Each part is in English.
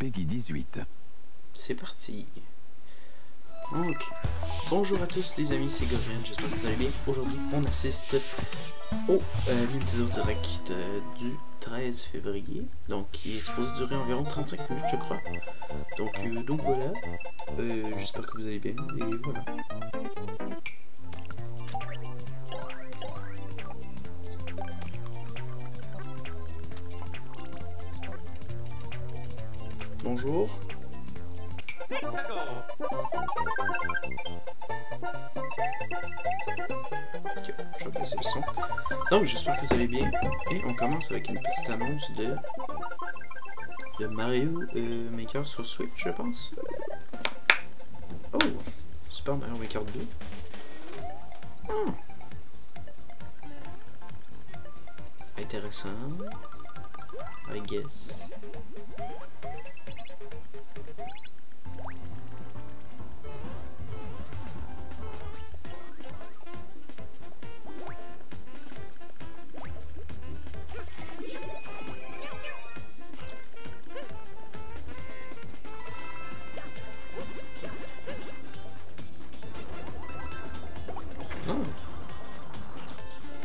Peggy 18. C'est parti. Donc, bonjour à tous les amis, c'est Rien, j'espère que vous allez bien. Aujourd'hui, on assiste au Nintendo Direct du 13 février, donc qui est supposé durer environ 35 minutes, je crois. Donc voilà, j'espère que vous allez bien, et voilà. Bonjour. Ok, je vais baisser le son. Donc j'espère que vous allez bien. Et on commence avec une petite annonce de Mario Maker sur Switch, je pense. Oh, Super Mario Maker 2. Oh. Intéressant. I guess.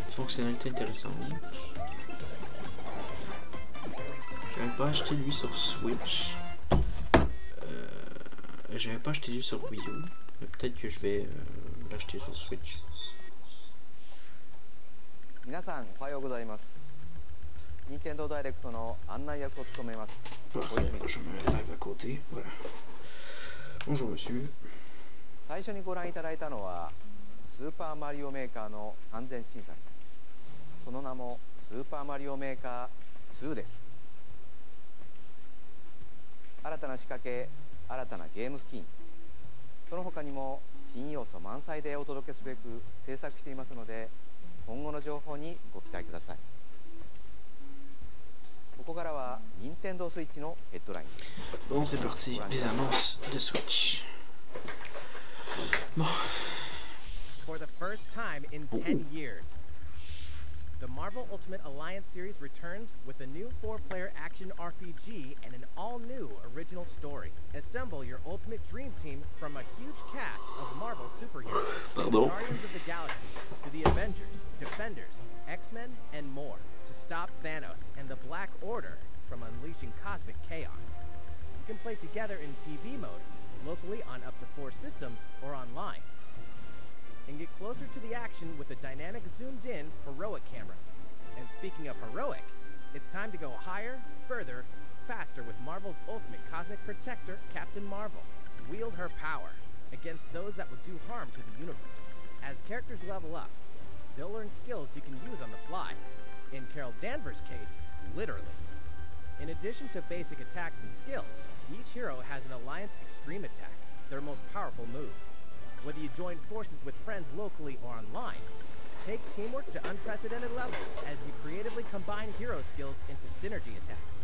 Fonctionnalité intéressante. J'avais pas acheté lui sur Switch. J'avais pas acheté lui sur Wii U. Mais peut-être que je vais l'acheter sur Switch. Minasan, ohayou gozaimasu. Nintendo Direct no annai yaku o tsukomemasu. Parfait, je me lève à côté. Voilà. Bonjour monsieur. 最初にご覧いただいたのはスーパーマリオメーカーの完全新作。その名もスーパーマリオメーカー2です。新たな仕掛け、新たなゲームスキン、その他にも新要素満載でお届けすべく制作していますので、今後の情報にご期待ください。ここからは任天堂スイッチのヘッドライン。Bon, c'est parti, les annonces de Switch. Bon. For the first time in 10 years, the Marvel Ultimate Alliance series returns with a new 4-player action RPG and an all-new original story. Assemble your ultimate dream team from a huge cast of Marvel superheroes, from the Guardians of the Galaxy to the Avengers, Defenders, X-Men, and more, to stop Thanos and the Black Order from unleashing cosmic chaos. You can play together in TV mode, locally on up to 4 systems, or online. And get closer to the action with a dynamic zoomed-in heroic camera. And speaking of heroic, it's time to go higher, further, faster with Marvel's ultimate cosmic protector, Captain Marvel. Wield her power against those that would do harm to the universe. As characters level up, they'll learn skills you can use on the fly. In Carol Danvers' case, literally. In addition to basic attacks and skills, each hero has an Alliance Extreme Attack, their most powerful move. Whether you join forces with friends locally or online, take teamwork to unprecedented levels as you creatively combine hero skills into synergy attacks.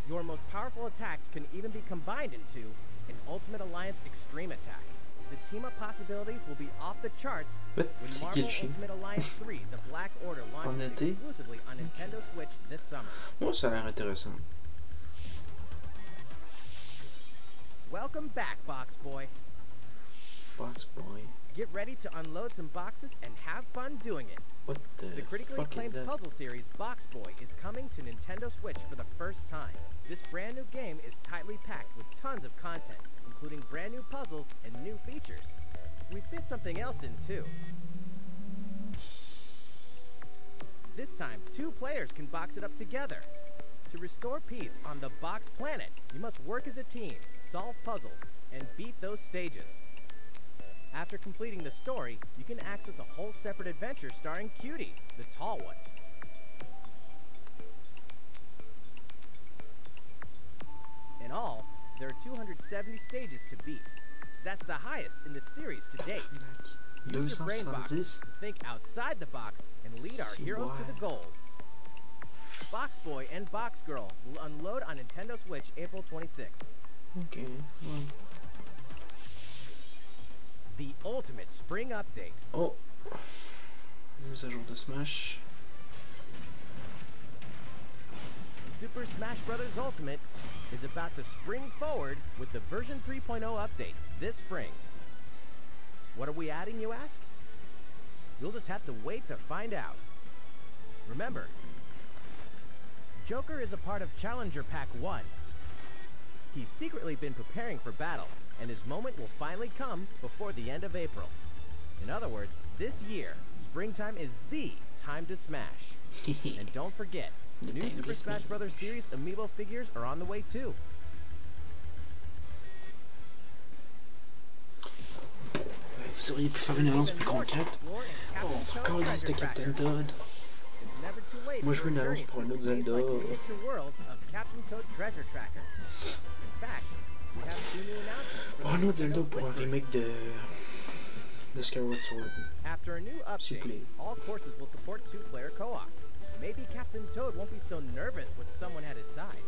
Your most powerful attacks can even be combined into an Ultimate Alliance Extreme Attack. The team-up possibilities will be off the charts when Marvel Ultimate Alliance 3, The Black Order, launches exclusively on Nintendo Switch this summer. Oh, ça a l'air intéressant. Welcome back, Box Boy. Box Boy. Get ready to unload some boxes and have fun doing it. What The critically fuck is acclaimed that? puzzle series Box Boy is coming to Nintendo Switch for the first time. This brand new game is tightly packed with tons of content, including brand new puzzles and new features. We fit something else in too. This time, 2 players can box it up together. To restore peace on the Box Planet, you must work as a team, solve puzzles, and beat those stages. After completing the story, you can access a whole separate adventure starring Cutie, the tall one. In all, there are 270 stages to beat. That's the highest in the series to date. Use your brain box to think outside the box and lead our heroes to the goal. Box Boy and Box Girl will unload on Nintendo Switch April 26th. Okay. Well. The Ultimate Spring Update. Oh. Mise à jour de Smash. Super Smash Bros. Ultimate is about to spring forward with the version 3.0 update this spring. What are we adding, you ask? You'll just have to wait to find out. Remember, Joker is a part of Challenger Pack 1. He's secretly been preparing for battle, and his moment will finally come before the end of April. In other words, this year, springtime is the time to smash. And don't forget, new Super Smash Bros. Series amiibo figures are on the way too. Vous auriez pu faire une annonce plus concrète. Oh, on s'en calisse de Captain Toad. Moi, je veux une annonce pour un autre Zelda. Pour un autre Zelda, pour un remake de Skyward Sword. After a new update, all courses will support 2-player co-op. Maybe Captain Toad won't be so nervous with someone at his side.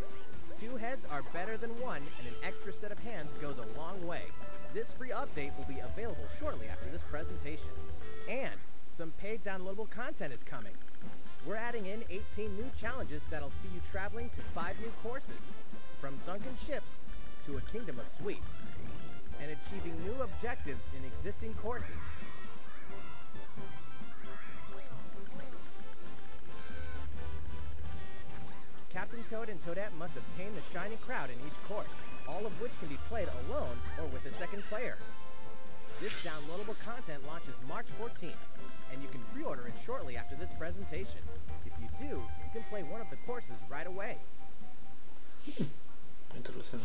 2 heads are better than 1, and an extra set of hands goes a long way. This free update will be available shortly after this presentation. And some paid downloadable content is coming. We're adding in 18 new challenges that'll see you traveling to 5 new courses, from sunken ships to a kingdom of sweets, and achieving new objectives in existing courses. Captain Toad and Toadette must obtain the shiny crowd in each course, all of which can be played alone or with a second player. This downloadable content launches March 14th, and you can pre-order it shortly after this presentation. If you do, you can play one of the courses right away. Intéressant.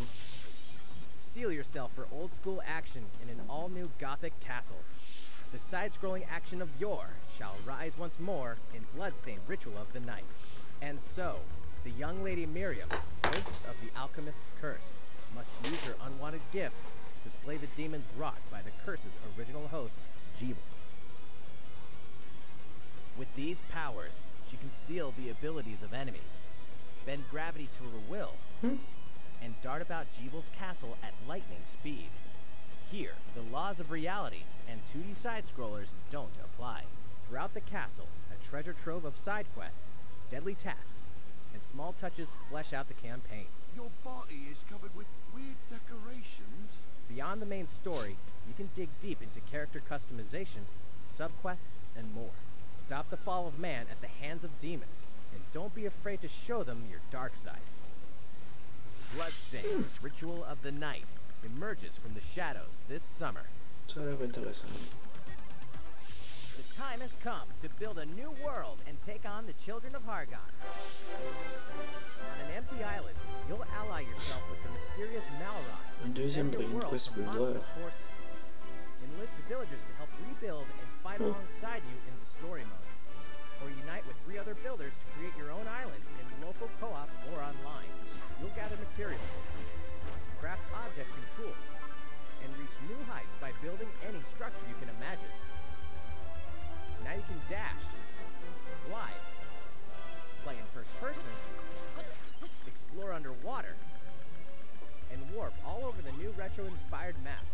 Steel yourself for old-school action in an all-new Gothic castle. The side-scrolling action of yore shall rise once more in bloodstained ritual of the night. And so, the young lady Miriam, host of the Alchemist's Curse, must use her unwanted gifts to slay the demons wrought by the curse's original host, Jeeble. With these powers, she can steal the abilities of enemies, bend gravity to her will, and dart about Jeeble's castle at lightning speed. Here, the laws of reality and 2D side-scrollers don't apply. Throughout the castle, a treasure trove of side quests, deadly tasks, and small touches flesh out the campaign. Your party is covered with weird decorations. Beyond the main story, you can dig deep into character customization, subquests, and more. Stop the fall of man at the hands of demons, and don't be afraid to show them your dark side. Bloodstained, Ritual of the Night, emerges from the shadows this summer. Ça a l'air intéressant. The time has come to build a new world and take on the children of Hargon. On an empty island, you'll ally yourself with the mysterious Malron. Un deuxième Brain Quest Builder. Enlist villagers to help rebuild and fight alongside you in the story mode. Or unite with 3 other builders to create your own island in local co-op or online. You'll gather materials, craft objects and tools, and reach new heights by building any structure you can imagine. Now you can dash, glide, play in first person, explore underwater, and warp all over the new retro-inspired map.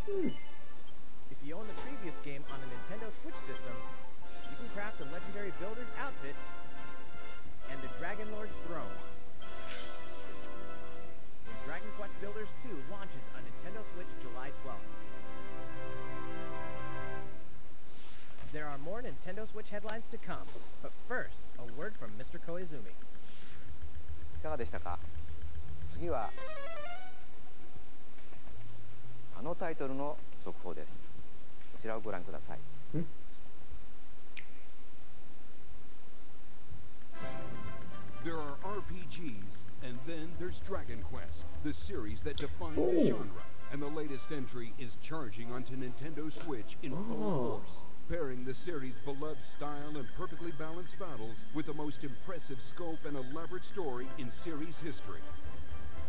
If you own the previous game on a Nintendo Switch system, you can craft the legendary builder's outfit and the Dragon Lord's throne. When Dragon Quest Builders 2 launches on Nintendo Switch July 12th. There are more Nintendo Switch headlines to come, but first, a word from Mr. Koizumi. いかがでしたか？次はあのタイトルの速報です。こちらをご覧ください。There are RPGs, and then there's Dragon Quest, the series that defined the genre. And the latest entry is charging onto Nintendo Switch in full force, pairing the series' beloved style and perfectly balanced battles with the most impressive scope and elaborate story in series history.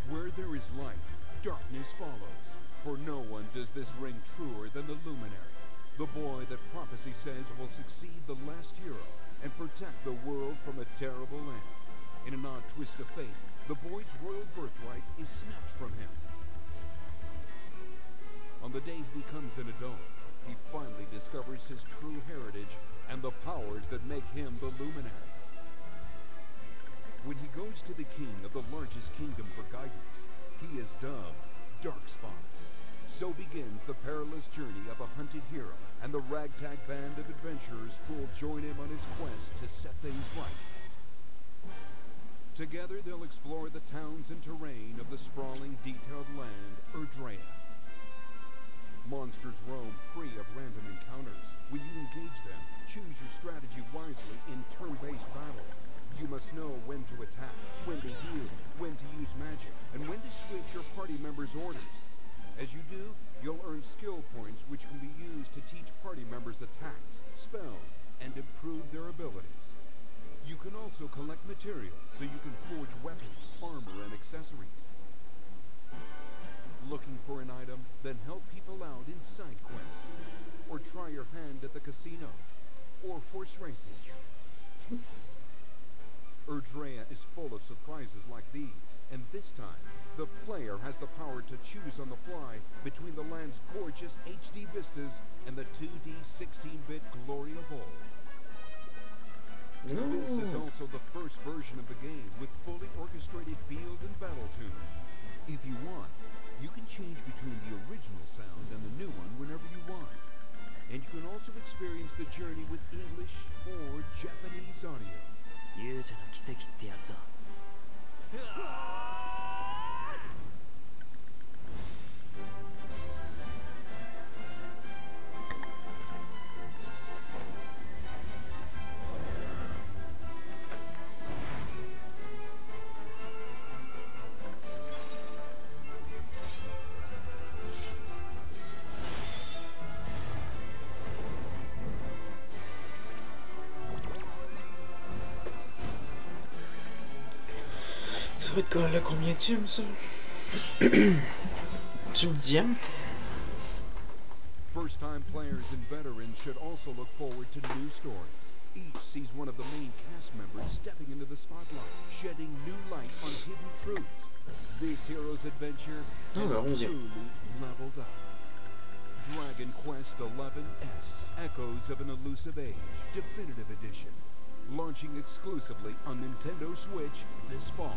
Where there is light, darkness follows, for no one does this ring truer than the Luminary, the boy that prophecy says will succeed the last hero and protect the world from a terrible end. In an odd twist of fate, the boy's royal birthright is snatched from him. On the day he becomes an adult, he finally discovers his true heritage and the powers that make him the Luminary. When he goes to the king of the largest kingdom for guidance, he is dubbed Darkspawn. So begins the perilous journey of a hunted hero and the ragtag band of adventurers who will join him on his quest to set things right. Together they'll explore the towns and terrain of the sprawling, detailed land, Erdrea. Monsters roam free of random encounters. When you engage them, choose your strategy wisely in turn-based battles. You must know when to attack, when to heal, when to use magic, and when to switch your party members' orders. As you do, you'll earn skill points which can be used to teach party members attacks, spells, and improve their abilities. You can also collect materials so you can forge weapons, armor, and accessories. Looking for an item? Then help people out in side quests. Or try your hand at the casino. Or horse racing. Erdrea is full of surprises like these, and this time, the player has the power to choose on the fly between the land's gorgeous HD vistas and the 2D 16-bit glory of old. This is also the first version of the game with fully orchestrated field and battle tunes. If you want, you can change between the original sound and the new one whenever you want. And you can also experience the journey with English or Japanese audio. 勇者の奇跡ってやつだ。Ça va être quoi, le combienième, ça? Tu le dixième? First-time players and veterans should also look forward to new stories. Each sees one of the main cast members stepping into the spotlight, shedding new light on hidden truths. This hero's adventure has truly leveled up. Dragon Quest XI-S, Echoes of an Elusive Age, Definitive Edition. Launching exclusively on Nintendo Switch this fall.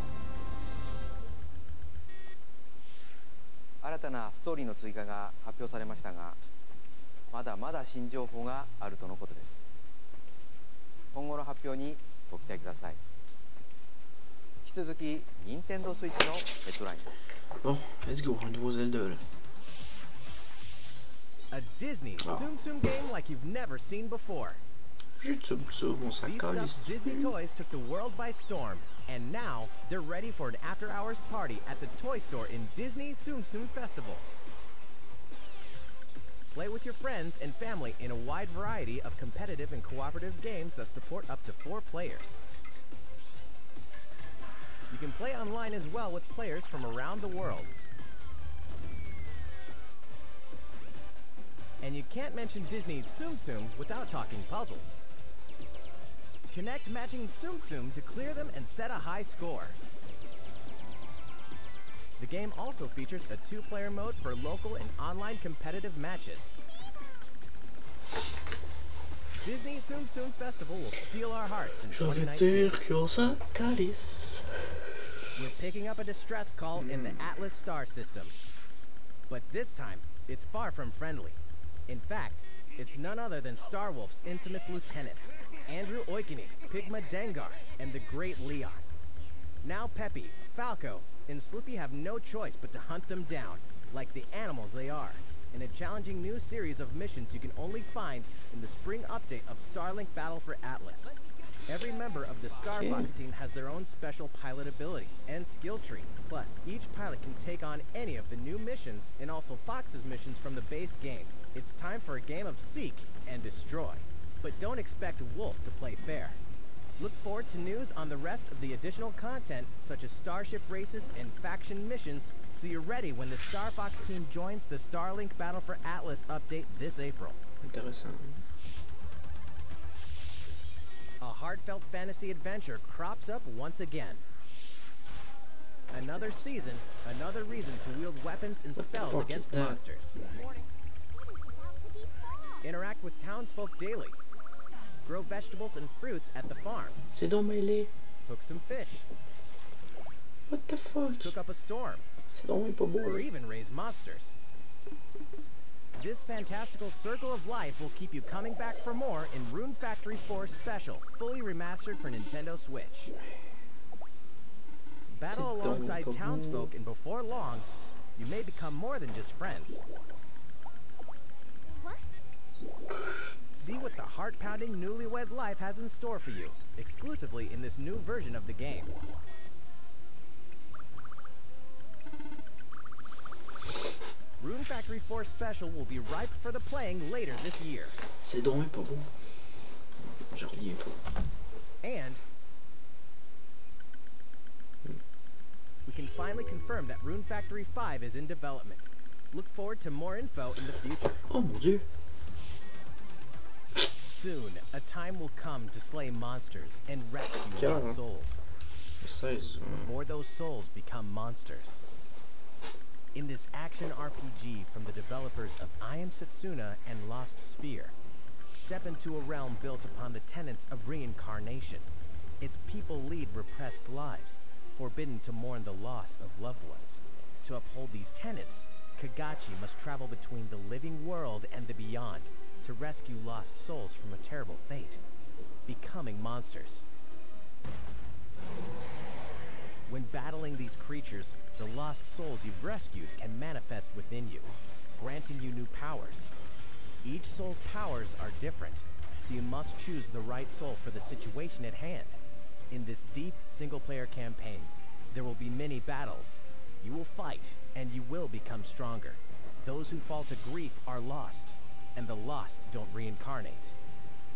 新たなストーリーの追加が発表されましたが、まだまだ新情報があるとのことです。今後の発表にご期待ください。引き続き、任天堂スイッチのヘッドラインです。Bon, let's go, un nouveau Zelda là. A Disney Tsum Tsum game like you've never seen before. YouTube, ça, bon, ça These calisse. stuffed Disney toys took the world by storm, and now they're ready for an after-hours party at the toy store in Disney Tsum Tsum Festival. Play with your friends and family in a wide variety of competitive and cooperative games that support up to 4 players. You can play online as well with players from around the world. And you can't mention Disney Tsum Tsums without talking puzzles. Connect matching Tsum Tsum to clear them and set a high score. The game also features a 2-player mode for local and online competitive matches. Disney Tsum Tsum Festival will steal our hearts in 2019. We're picking up a distress call in the Atlas star system. But this time, it's far from friendly. In fact, it's none other than Starwolf's infamous lieutenants, Andrew Oikini, Pigma Dengar, and the Great Leon. Now Peppy, Falco, and Slippy have no choice but to hunt them down, like the animals they are, in a challenging new series of missions you can only find in the spring update of Starlink Battle for Atlas. Every member of the Star Fox team has their own special pilot ability and skill tree. Plus, each pilot can take on any of the new missions and also Fox's missions from the base game. It's time for a game of seek and destroy. But don't expect Wolf to play fair. Look forward to news on the rest of the additional content, such as starship races and faction missions, so you're ready when the Star Fox team joins the Starlink Battle for Atlas update this April. Intéressant. A heartfelt fantasy adventure crops up once again. Another season, another reason to wield weapons and spells against monsters. Interact with townsfolk daily. Grow vegetables and fruits at the farm. C'est donc mêlé. hook some fish, What the fuck? cook up a storm, C'est donc pas beau. or Là. even raise monsters. This fantastical circle of life will keep you coming back for more in Rune Factory 4 Special, fully remastered for Nintendo Switch. Battle C'est donc alongside pas beau. townsfolk, and before long, you may become more than just friends. See what the heart-pounding newlywed life has in store for you, exclusively in this new version of the game. Rune Factory 4 Special will be ripe for the playing later this year. C'est donc pas beau. Je reviens pas. And we can finally confirm that Rune Factory 5 is in development. Look forward to more info in the future. Oh mon dieu. Soon, a time will come to slay monsters and rescue Carrément. lost souls. 16. Before those souls become monsters. In this action RPG from the developers of I Am Setsuna and Lost Sphere, step into a realm built upon the tenets of reincarnation. Its people lead repressed lives, forbidden to mourn the loss of loved ones. To uphold these tenets, Kagachi must travel between the living world and the beyond to rescue lost souls from a terrible fate, becoming monsters. When battling these creatures, the lost souls you've rescued can manifest within you, granting you new powers. Each soul's powers are different, so you must choose the right soul for the situation at hand. In this deep single-player campaign, there will be many battles. You will fight, and you will become stronger. Those who fall to grief are lost, and the lost don't reincarnate.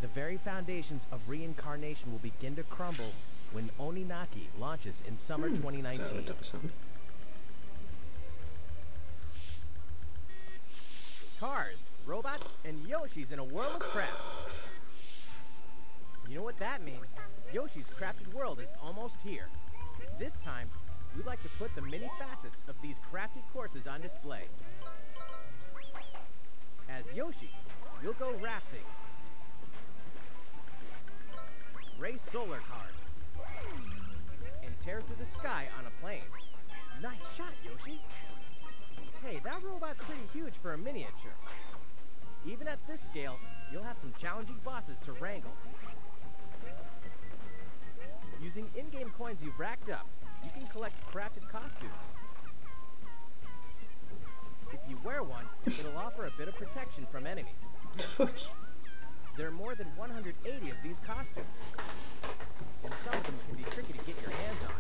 The very foundations of reincarnation will begin to crumble when Oninaki launches in summer Ça va 2019. être intéressant. Cars, robots, and Yoshis in a world of crafts. You know what that means? Yoshi's Crafted World is almost here. This time, we'd like to put the many facets of these crafted courses on display. As Yoshi, you'll go rafting, race solar cars, and tear through the sky on a plane. Nice shot, Yoshi! Hey, that robot's pretty huge for a miniature. Even at this scale, you'll have some challenging bosses to wrangle. Using in-game coins you've racked up, you can collect crafted costumes. If you wear one, it'll offer a bit of protection from enemies. What the fuck? There are more than 180 of these costumes, and some of them can be tricky to get your hands on.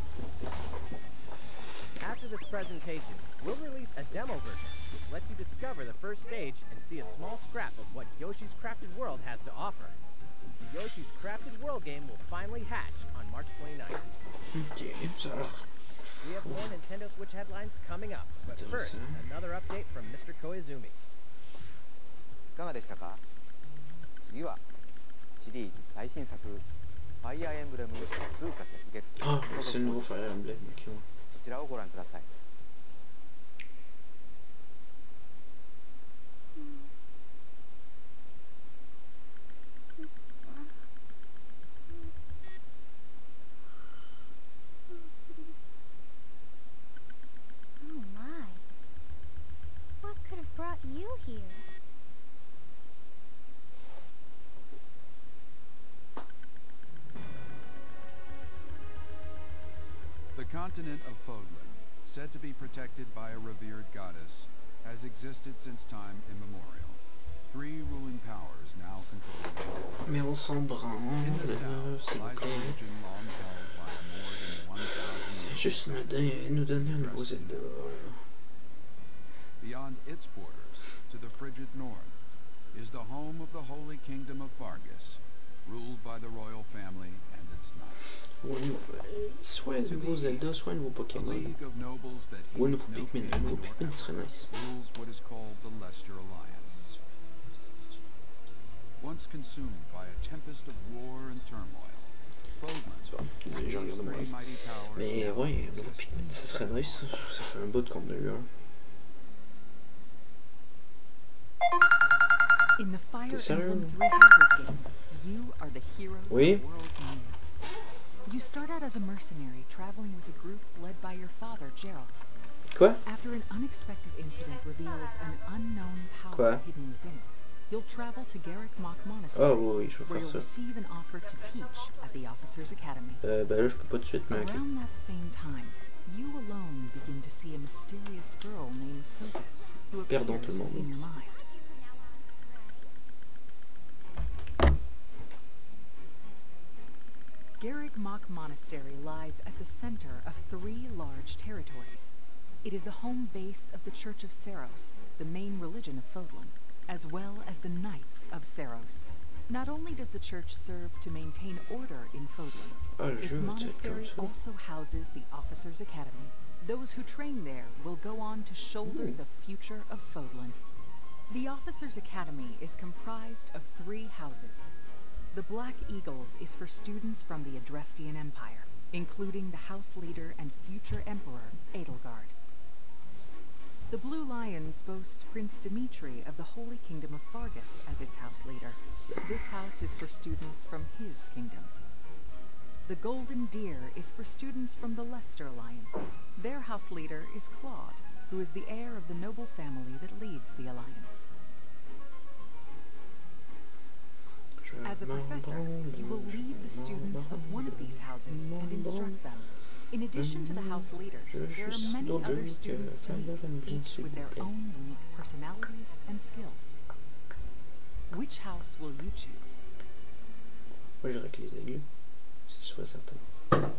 After this presentation, we'll release a demo version, which lets you discover the first stage and see a small scrap of what Yoshi's Crafted World has to offer. The Yoshi's Crafted World game will finally hatch on March 29th. Ok, ça a l'air. We have more Nintendo Switch headlines coming up, but first, another update from Mr. Koizumi. いかがでしたか？次はシリーズ最新作「ファイアーエンブレム風化雪月」 Ah, c'est le nouveau Fire Emblem. Ok, ouais. こちらをご覧ください。 Oh my. What could have brought you here? The continent of Fodlan, said to be protected by a revered goddess, has existed since time immemorial. 3 ruling powers now control the world. Mais on s'en branle, In the south c'est lies a quoi? region long held by more than 1,000 years. Juste nous donner un nouveau Zelda. Beyond its borders, to the frigid north, is the home of the holy kingdom of Fargus, ruled by the royal family and its knights. Soit un nouveau Zelda, soit un nouveau A Pokémon. league of nobles that Ou un heeds nouveau no Pikmin. king Un nouveau nor Pikmin serait emperor, nice. rules what is called the Leicester Alliance. Once consumed by a tempest of war and turmoil, Fodlan, Désolé, j'en regarde three moins. mighty powers Mais now ouais, un nouveau exist. Pikmin, ça serait nice. Ça fait un bout de qu'on a eu un. In the Fire T'es sérieux? Emblem Three Houses game, you are the hero Oui? the world needs. You start out as a mercenary traveling with a group led by your father, Gerald. Quoi? After an unexpected incident reveals an unknown power Quoi? hidden within, you'll travel to Garrick Mock Monastery, Ah oui, je veux where faire you'll ça. receive an offer to teach at the Officers Academy. Ben là, je peux pas tout de suite, mais ok. Around that same time, you alone begin to see a mysterious girl named Sophus, who Perdons tout appears le monde. within your mind. Garrick Mock Monastery lies at the center of 3 large territories. It is the home base of the Church of Seros, the main religion of Fodlan, as well as the Knights of Seros. Not only does the church serve to maintain order in Fodlan, Ah, le its jeu va être monastery comme ça. also houses the Officers Academy. Those who train there will go on to shoulder the future of Fodlan. The Officers Academy is comprised of 3 houses. The Black Eagles is for students from the Adrestian Empire, including the house leader and future emperor, Edelgard. The Blue Lions boasts Prince Dimitri of the Holy Kingdom of Fargus as its house leader. This house is for students from his kingdom. The Golden Deer is for students from the Leicester Alliance. Their house leader is Claude, who is the heir of the noble family that leads the alliance. As a professor, you will lead the students of one of these houses and instruct them. In addition to the house leaders, there are many other students to meet, each with their own unique personalities and skills. Which house will you choose? Moi, j'irai avec les aigus. C'est sûr et certain.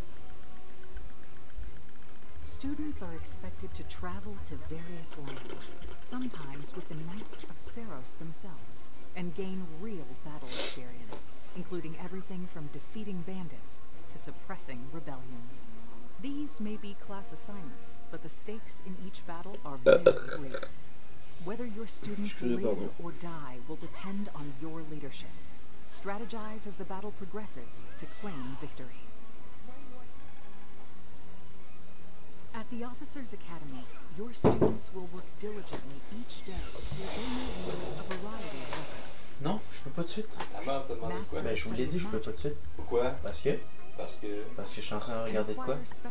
Students are expected to travel to various lands, sometimes with the Knights of Seros themselves, and gain real battle experience, including everything from defeating bandits to suppressing rebellions. These may be class assignments, but the stakes in each battle are very clear. Whether your students live or die will depend on your leadership. Strategize as the battle progresses to claim victory. At the Officers Academy, your students will work diligently each day so they may wield a variety of weapons. Non, je peux pas de suite. Ta mère t'a demandé quoi? Ben, je vous l'ai dit, je peux pas de suite. Pourquoi? Parce que je suis en train de regarder de quoi. Ben,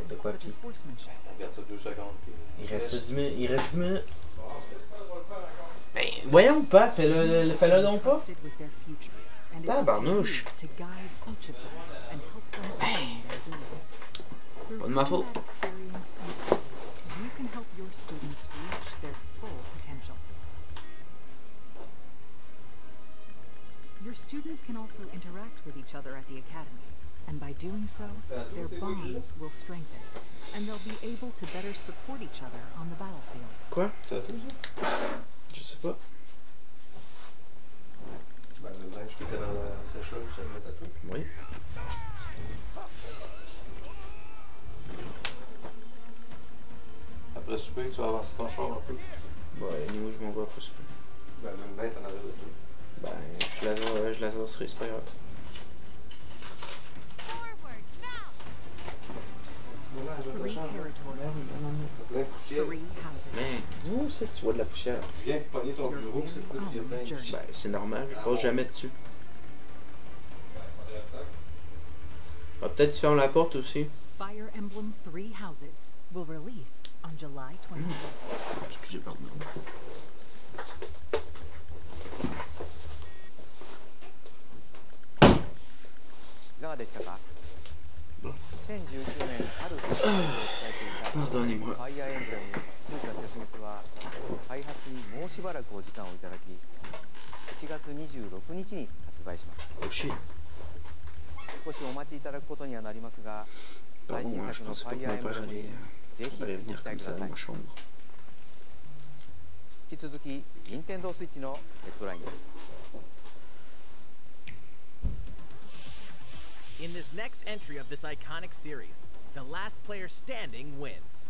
de quoi, puis T'as perdu ça 2 secondes. il reste 10 minutes. Il reste 10 minutes. Ben, voyons pas, fais-le donc pas. Tabarnouche. Ben, pas de ma faute. You can help your students reach their full potential. Your students can also interact with each other at the academy, and by doing so, their bonds will strengthen, and they'll be able to better support each other on the battlefield. Quoi? C'est à toi, ça? Je sais pas. Ben, le linge qui était dans la sécheuse, ça le met à toi. Oui. Après souper, tu vas avancer ton char un peu. Ben, niveau, je m'en vais après souper. Ben, le mettre en arrière de toi. Ben, je la danserai, c'est pas grave. Three Plein de poussière. houses. Mais, où c'est que tu vois de la poussière? Je viens de pogner ton bureau, c'est tout, il y a plein de poussière. Ben, c'est normal, je passe jamais dessus. Va peut-être fermer la porte aussi. Fire Emblem 3 Houses will release on July 26th. Excusez, pardon. いかがでしたか2019年春を伝えていたファイアーエンブレム風化絶滅は開発にもうしばらくお時間をいただき1月26日に発売します。 Oh shit. 少しお待ちいただくことにはなりますが最 Pardon, 新 moi, je 作の pensais フ pas ァ que イアー mon エンブ père レムに allait ぜひご venir 期 comme 待く ça だ dans さい。 ma chambre. 引き続き任天堂スイッチのヘッドラインです。 In this next entry of this iconic series, the last player standing wins.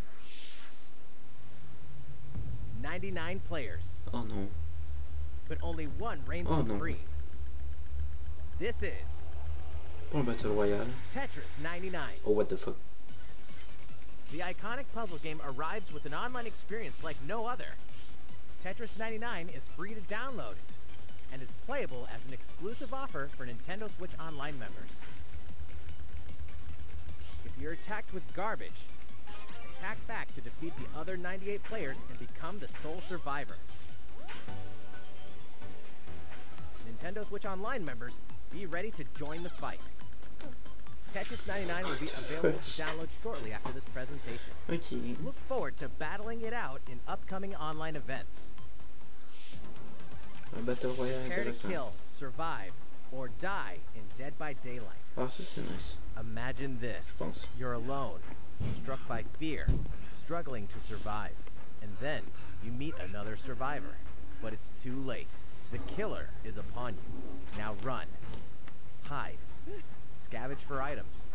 99 players, Oh non. but only one reigns Oh, no. supreme. This is Pas un Battle Royale. Tetris 99. Oh, what the fuck. The iconic puzzle game arrives with an online experience like no other. Tetris 99 is free to download and is playable as an exclusive offer for Nintendo Switch Online members. you're attacked with garbage. Attack back to defeat the other 98 players and become the sole survivor. Nintendo Switch Online members, be ready to join the fight. Tetris 99 will be available to download shortly after this presentation. Ok. Look forward to battling it out in upcoming online events. Un Battle Royale Prepare to intéressant. kill, survive, or die in Dead by Daylight. Ah, ça c'est nice. Imagine this. Je pense. You're alone, struck by fear, struggling to survive. And then you meet another survivor. But it's too late. The killer is upon you. Now run. Hide. Scavenge for items.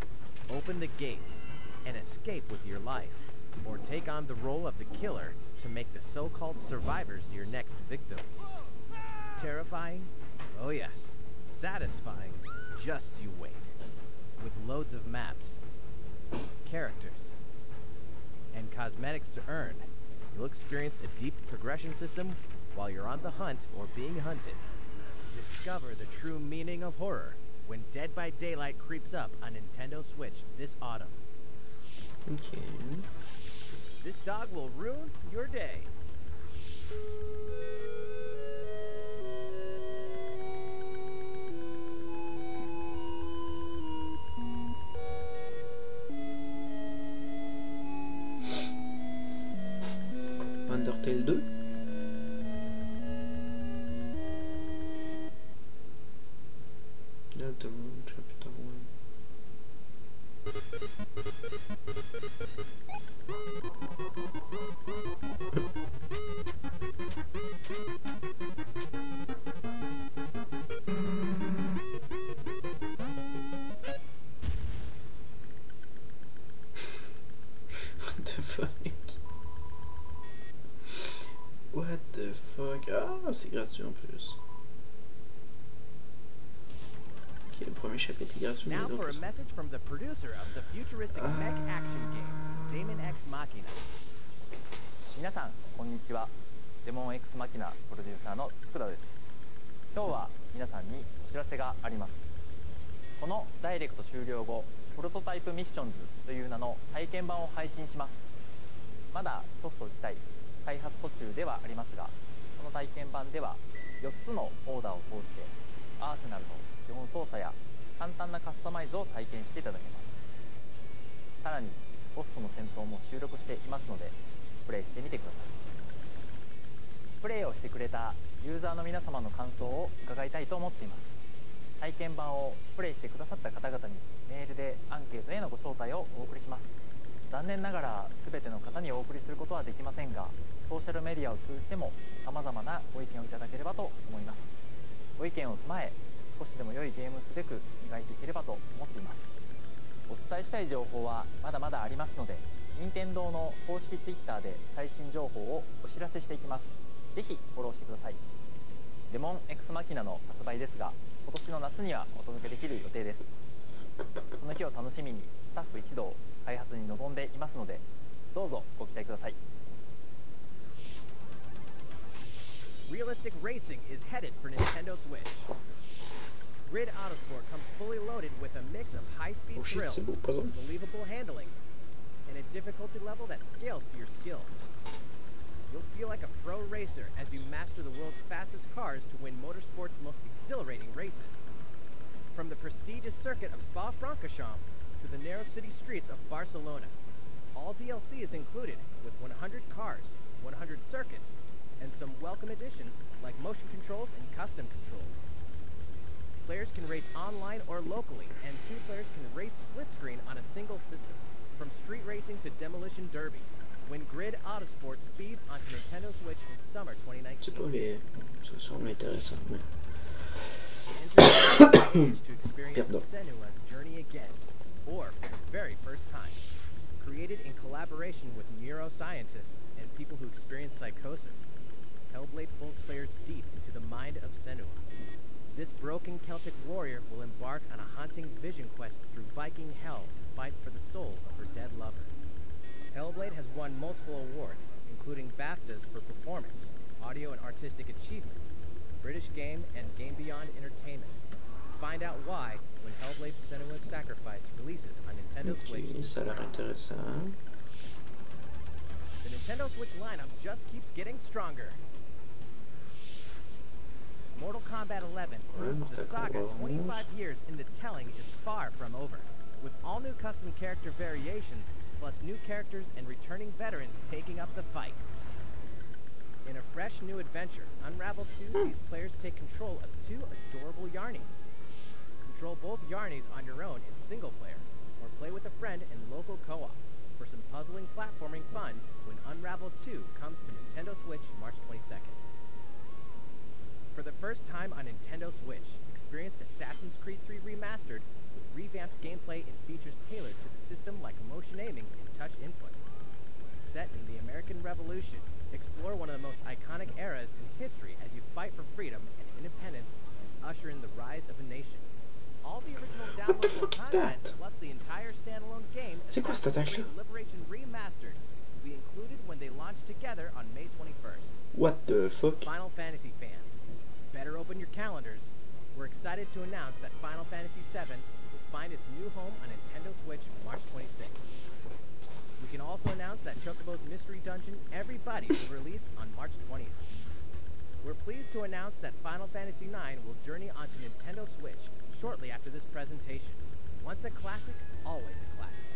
Open the gates and escape with your life. Or take on the role of the killer to make the so-called survivors your next victims. Terrifying? Oh yes. Satisfying? Just you wait. With loads of maps, characters, and cosmetics to earn, you'll experience a deep progression system while you're on the hunt or being hunted. Discover the true meaning of horror when Dead by Daylight creeps up on Nintendo Switch this autumn. Ok. This dog will ruin your day. Undertale 2. Deltarune Chapter 1. What the fuck? What the fuck? Ah, c'est gratuit en plus. Ok, le premier chapitre est gratuit. Now mais for a l'autre- message from the producer of the futuristic mech action game, Damon X Machina. 皆さんこんにちは。デモン X マキナプロデューサーの佃です。今日は皆さんにお知らせがあります。このダイレクト終了後、プロトタイプミッションズという名の体験版を配信します。まだソフト自体開発途中ではありますが、この体験版では4つのオーダーを通してアーセナルの基本操作や簡単なカスタマイズを体験していただけます。さらにボスとの戦闘も収録していますのでプレイしてみてください。プレイをしてくれたユーザーの皆様の感想を伺いたいと思っています。体験版をプレイしてくださった方々にメールでアンケートへのご招待をお送りします。残念ながら全ての方にお送りすることはできませんが、ソーシャルメディアを通じても様々なご意見をいただければと思います。ご意見を踏まえ少しでも良いゲームをすべく磨いていければと思っています。お伝えしたい情報はまだまだありますので、任天堂の公式 Twitter で最新情報をお知らせしていきます。ぜひフォローしてください。デモン X マキナの発売ですが、今年の夏にはお届けできる予定です。その日を楽しみにスタッフ一同開発に臨んでいますので、どうぞご期待ください。 Realistic racing is headed for Nintendo Switch. Grid Autosport comes fully loaded with a mix of high-speed Oh shit, thrills, c'est beau, pardon. believable handling, and a difficulty level that scales to your skills. You'll feel like a pro racer as you master the world's fastest cars to win motorsport's most exhilarating races. From the prestigious circuit of Spa-Francorchamps to the narrow city streets of Barcelona, all DLC is included with 100 cars, 100 circuits, and some welcome additions like motion controls and custom controls. Players can race online or locally, and two players can race split screen on a single system. From street racing to demolition derby, when Grid Autosport speeds onto Nintendo Switch in summer C'est 2019. pas les. Ça semble intéressant, mais. Enter the stage to experience Pardon. Senua's journey again, or for the very first time. Created in collaboration with neuroscientists and people who experience psychosis, Hellblade pulls players deep into the mind of Senua. This broken Celtic warrior will embark on a haunting vision quest through Viking hell to fight for the soul of her dead lover. Hellblade has won multiple awards, including BAFTAs for performance, audio and artistic achievement, British Game and Game Beyond Entertainment, find out why when Hellblade: Senua's Sacrifice releases on Nintendo Switch. Ça a l'air intéressant. The Nintendo Switch lineup just keeps getting stronger. Mortal Kombat 11 proves the saga 25 years into telling is far from over, with all new custom character variations, plus new characters and returning veterans taking up the fight. In a fresh new adventure, Unravel 2 sees players take control of 2 adorable Yarnies. Control both Yarnies on your own in single player, or play with a friend in local co-op for some puzzling platforming fun when Unravel 2 comes to Nintendo Switch March 22nd. For the first time on Nintendo Switch, experience Assassin's Creed 3 Remastered with revamped gameplay and features tailored to the system like motion aiming and touch input. Set in the American Revolution, explore one of the most iconic eras in history as you fight for freedom and independence and usher in the rise of a nation. All the original downloadable content plus the entire standalone game Assassin's Creed Liberation Remastered will be included when they launch together on May 21st. What the fuck? Final Fantasy fans, better open your calendars. We're excited to announce that Final Fantasy VII will find its new home on Nintendo Switch March 26th. We can also announce that Chocobo's Mystery Dungeon Everybody will release on March 20th. We're pleased to announce that Final Fantasy IX will journey onto Nintendo Switch shortly after this presentation. Once a classic, always a classic.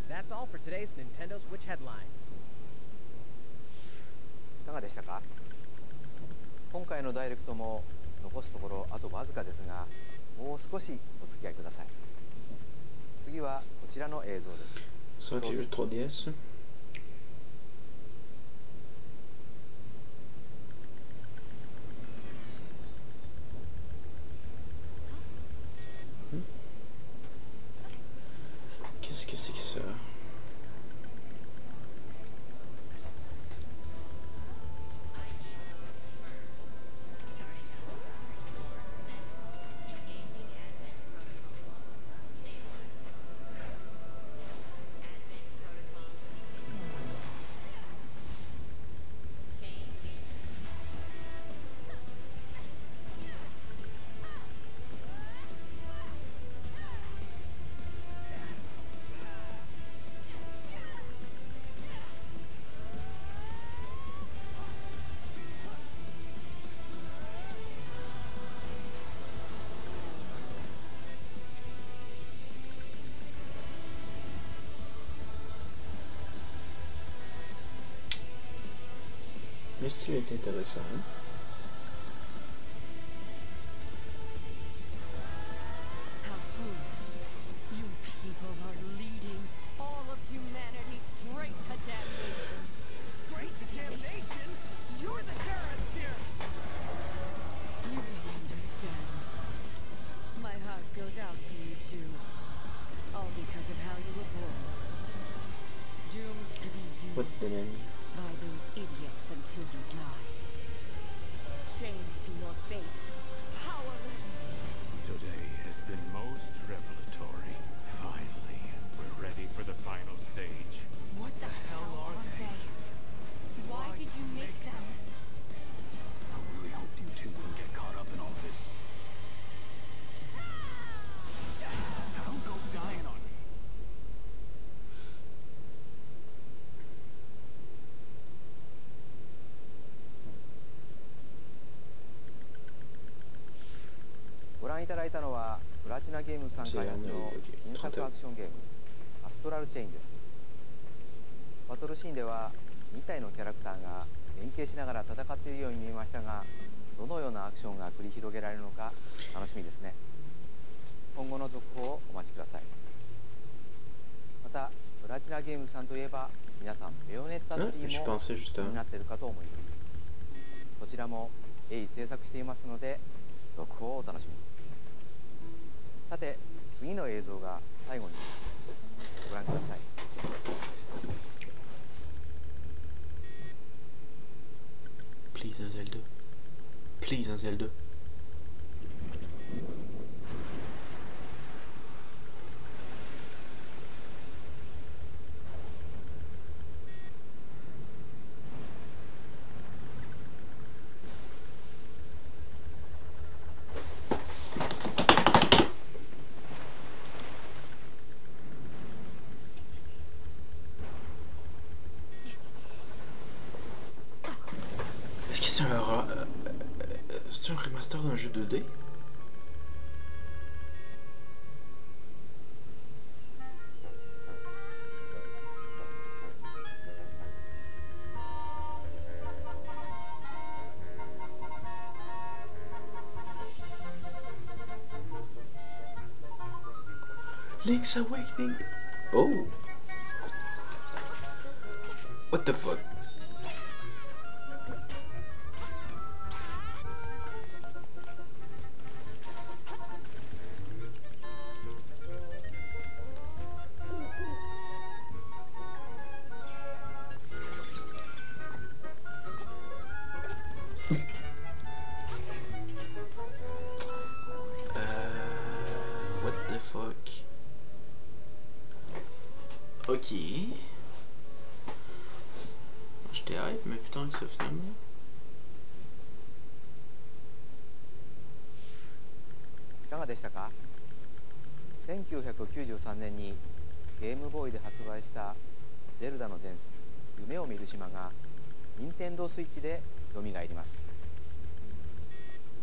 That's all for today's Nintendo Switch headlines. いかがでしたか？今回のダイレクトも残すところあとわずかですが、もう少しお付き合いください。次はこちらの映像です。Ça va être les jeux 3DS. Qu'est-ce que c'est que ça? Le style est intéressant. How foolish. You people are leading all of humanity straight to damnation. Straight to damnation? You're the terrorist here. You don't understand. My heart goes out to you too. All because of how you were born. Doomed to be used. What the name? By those idiots until you die. Chained to your fate, powerless. Today has been most revelatory. Finally, we're ready for the final stage. What the hell are they? Why did you make them? I really hoped you two wouldn't get caught up in all this. Now don't go dying on me.ご覧いただいたのはプラチナゲームさん開発の新作アクションゲームアストラルチェインです。バトルシーンでは2体のキャラクターが連携しながら戦っているように見えましたが、どのようなアクションが繰り広げられるのか楽しみですね。今後の続報をお待ちください。またプラチナゲームさんといえば皆さんベヨネッタ3も気になっているかと思います。こちらも鋭意制作していますので続報をお楽しみに。さて次の映像が最後にご覧ください。Please un Zelda. Please un Zelda. C'est un remaster d'un jeu 2D? Link's Awakening. Oh. What the fuck? What the fuck? Ok. J'étais hype, mais putain que ça finalement.1993年にゲームボーイで発売した「ゼルダの伝説夢を見る島」が任天堂スイッチでよみがえります。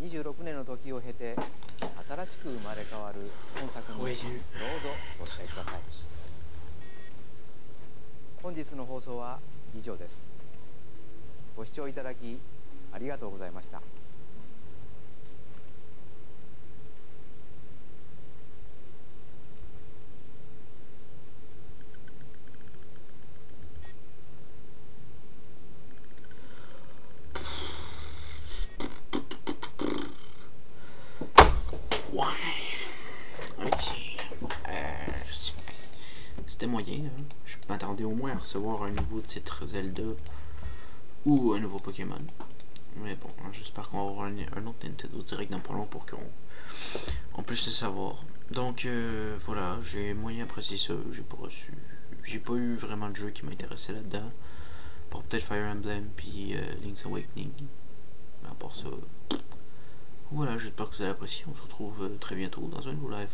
26年の時を経て新しく生まれ変わる本作にどうぞご期待ください。本日の放送は以上です。ご視聴いただきありがとうございました。C'était moyen, hein? Je m'attendais au moins à recevoir un nouveau titre Zelda ou un nouveau Pokémon. Mais bon, hein, j'espère qu'on va avoir un autre Nintendo Direct dans pas long pour qu'on puisse le savoir. Donc voilà, j'ai moyen apprécié ça, j'ai pas eu vraiment de jeu qui m'intéressait là-dedans. Pour peut-être Fire Emblem puis Link's Awakening. Mais à part ça, voilà, j'espère que vous avez apprécié. On se retrouve très bientôt dans un nouveau live.